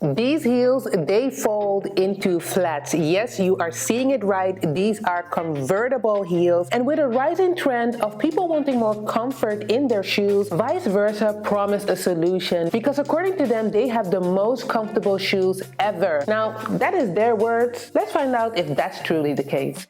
These heels, they fold into flats. Yes, you are seeing it right. These are convertible heels. And with a rising trend of people wanting more comfort in their shoes, Vice Versa promised a solution because according to them, they have the most comfortable shoes ever. Now, that is their words. Let's find out if that's truly the case.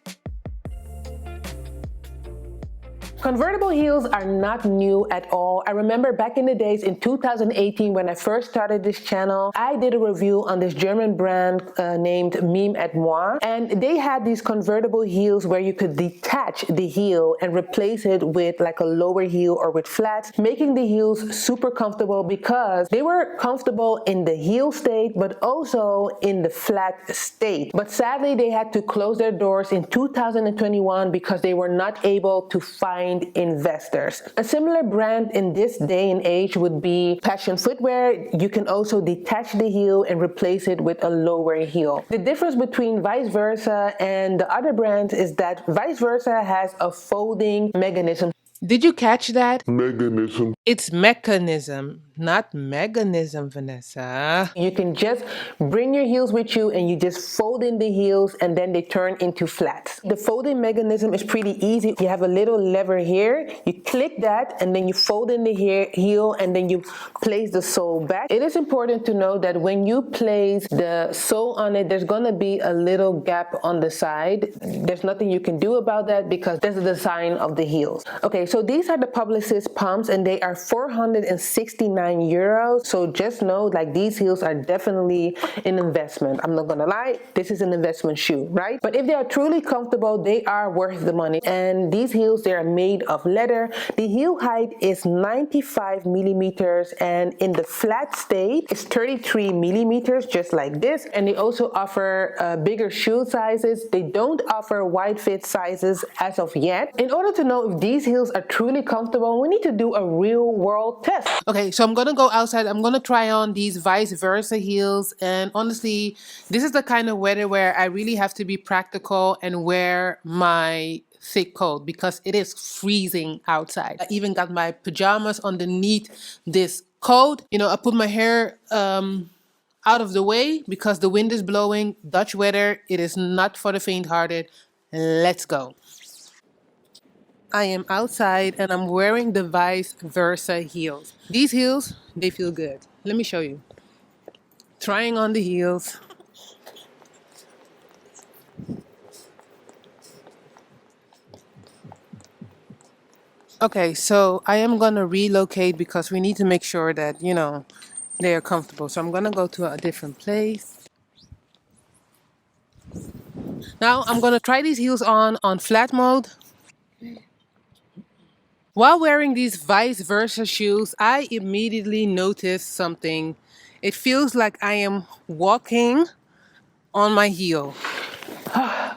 Convertible heels are not new at all. I remember back in the days in 2018 when I first started this channel, I did a review on this German brand named Mime et Moi, and they had these convertible heels where you could detach the heel and replace it with like a lower heel or with flats, making the heels super comfortable because they were comfortable in the heel state but also in the flat state. But sadly, they had to close their doors in 2021 because they were not able to find investors. A similar brand in this day and age would be Passion Footwear. You can also detach the heel and replace it with a lower heel. The difference between Vice Versa and the other brands is that Vice Versa has a folding mechanism. Did you catch that? Mechanism. It's mechanism, not mechanism, Vanessa. You can just bring your heels with you and you just fold in the heels and then they turn into flats. The folding mechanism is pretty easy. You have a little lever here, you click that and then you fold in the heel and then you place the sole back. It is important to know that when you place the sole on it, there's gonna be a little gap on the side. There's nothing you can do about that because that's the design of the heels. Okay, so these are the Publicis pumps and they are 469 euros. So just know like these heels are definitely an investment. I'm not gonna lie, this is an investment shoe, right? But if they are truly comfortable, they are worth the money. And these heels, they are made of leather. The heel height is 95 millimeters and in the flat state, it's 33 millimeters, just like this. And they also offer bigger shoe sizes. They don't offer wide fit sizes as of yet. In order to know if these heels are truly comfortable, we need to do a real world test. Okay, so I'm gonna go outside. I'm gonna try on these Vice Versa heels, and honestly, this is the kind of weather where I really have to be practical and wear my thick coat because it is freezing outside. I even got my pajamas underneath this coat. You know, I put my hair out of the way because the wind is blowing. Dutch weather, it is not for the faint-hearted. Let's go. I am outside and I'm wearing the Vice Versa heels. These heels, they feel good. Let me show you. Trying on the heels. Okay, so I am gonna relocate because we need to make sure that, you know, they are comfortable. So I'm gonna go to a different place. Now I'm gonna try these heels on flat mode. While wearing these Vice Versa shoes, I immediately noticed something. It feels like I am walking on my heel.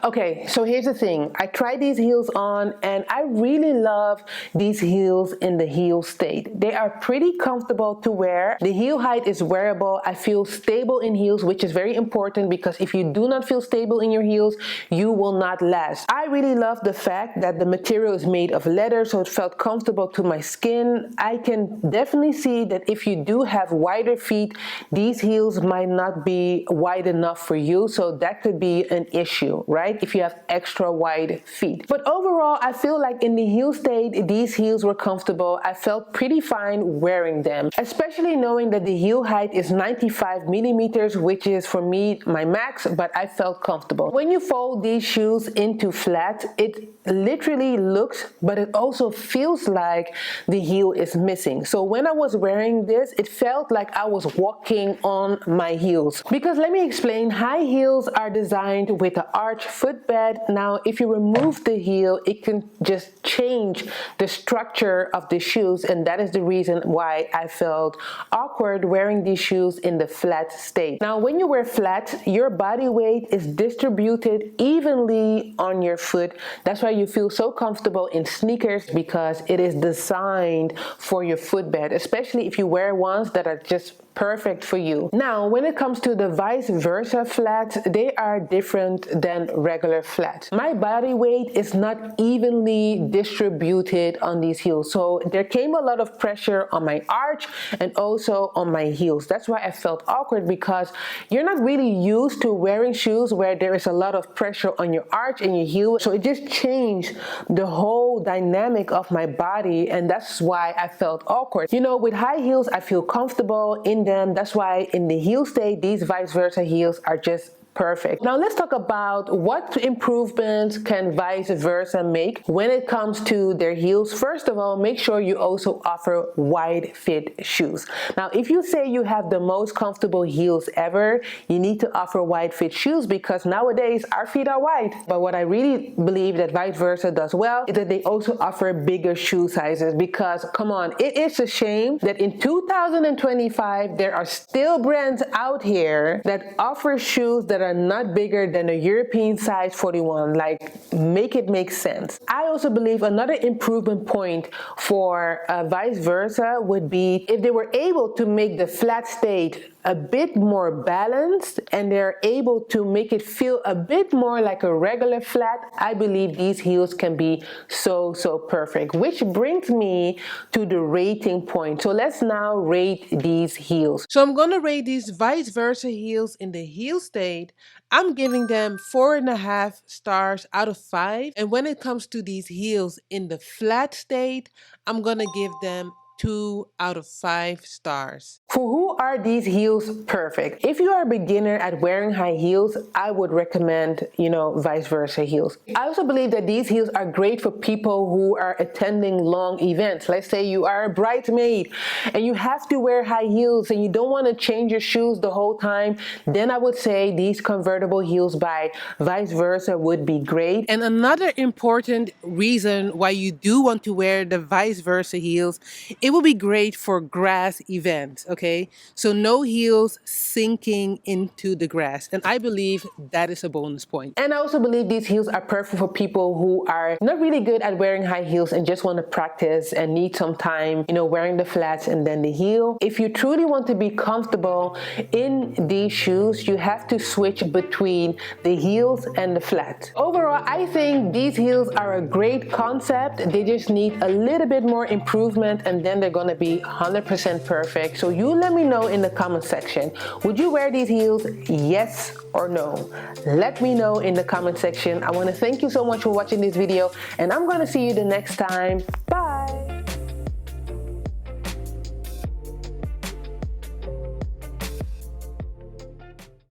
Okay, so here's the thing. I tried these heels on and I really love these heels in the heel state. They are pretty comfortable to wear. The heel height is wearable. I feel stable in heels, which is very important because if you do not feel stable in your heels, you will not last. I really love the fact that the material is made of leather, so it felt comfortable to my skin. I can definitely see that if you do have wider feet, these heels might not be wide enough for you, so that could be an issue, right? If you have extra wide feet. But overall, I feel like in the heel state, these heels were comfortable. I felt pretty fine wearing them, especially knowing that the heel height is 95 millimeters, which is for me my max, but I felt comfortable. When you fold these shoes into flat, it literally looks, but it also feels like the heel is missing. So when I was wearing this, it felt like I was walking on my heels. Because let me explain, high heels are designed with an arch footbed. Now, if you remove the heel, it can just change the structure of the shoes, and that is the reason why I felt awkward wearing these shoes in the flat state. Now, when you wear flats, your body weight is distributed evenly on your foot. That's why you feel so comfortable in sneakers, because it is designed for your footbed, especially if you wear ones that are just perfect for you. Now, when it comes to the vice versa flats, they are different than regular flats. My body weight is not evenly distributed on these heels, so there came a lot of pressure on my arch and also on my heels. That's why I felt awkward, because you're not really used to wearing shoes where there is a lot of pressure on your arch and your heel, so it just changed the whole dynamic of my body, and that's why I felt awkward. You know, with high heels, I feel comfortable in them. That's why in the heel state, these vice versa heels are just perfect. Now let's talk about what improvements can vice versa make when it comes to their heels. First of all, make sure you also offer wide fit shoes. Now, if you say you have the most comfortable heels ever, you need to offer wide fit shoes, because nowadays our feet are wide. But what I really believe that vice versa does well is that they also offer bigger shoe sizes, because come on, it is a shame that in 2025 there are still brands out here that offer shoes that are not bigger than a European size 41. Like, make it make sense. I also believe another improvement point for vice versa would be if they were able to make the flat state a bit more balanced and they're able to make it feel a bit more like a regular flat. I believe these heels can be so perfect, which brings me to the rating point. So let's now rate these heels. So I'm gonna rate these vice versa heels in the heel state. I'm giving them 4.5 stars out of 5. And when it comes to these heels in the flat state, I'm gonna give them 2 out of 5 stars. For who are these heels perfect? If you are a beginner at wearing high heels, I would recommend, vice versa heels. I also believe that these heels are great for people who are attending long events. Let's say you are a bridesmaid and you have to wear high heels and you don't want to change your shoes the whole time, then I would say these convertible heels by vice versa would be great. And another important reason why you do want to wear the vice versa heels, it will be great for grass events, okay? So no heels sinking into the grass. And I believe that is a bonus point. And I also believe these heels are perfect for people who are not really good at wearing high heels and just want to practice and need some time, wearing the flats and then the heel. If you truly want to be comfortable in these shoes, you have to switch between the heels and the flats. Overall, I think these heels are a great concept. They just need a little bit more improvement, and then they're gonna be 100% perfect. So you let me know in the comment section. Would you wear these heels? Yes or no? Let me know in the comment section. I want to thank you so much for watching this video, and I'm gonna see you the next time. Bye.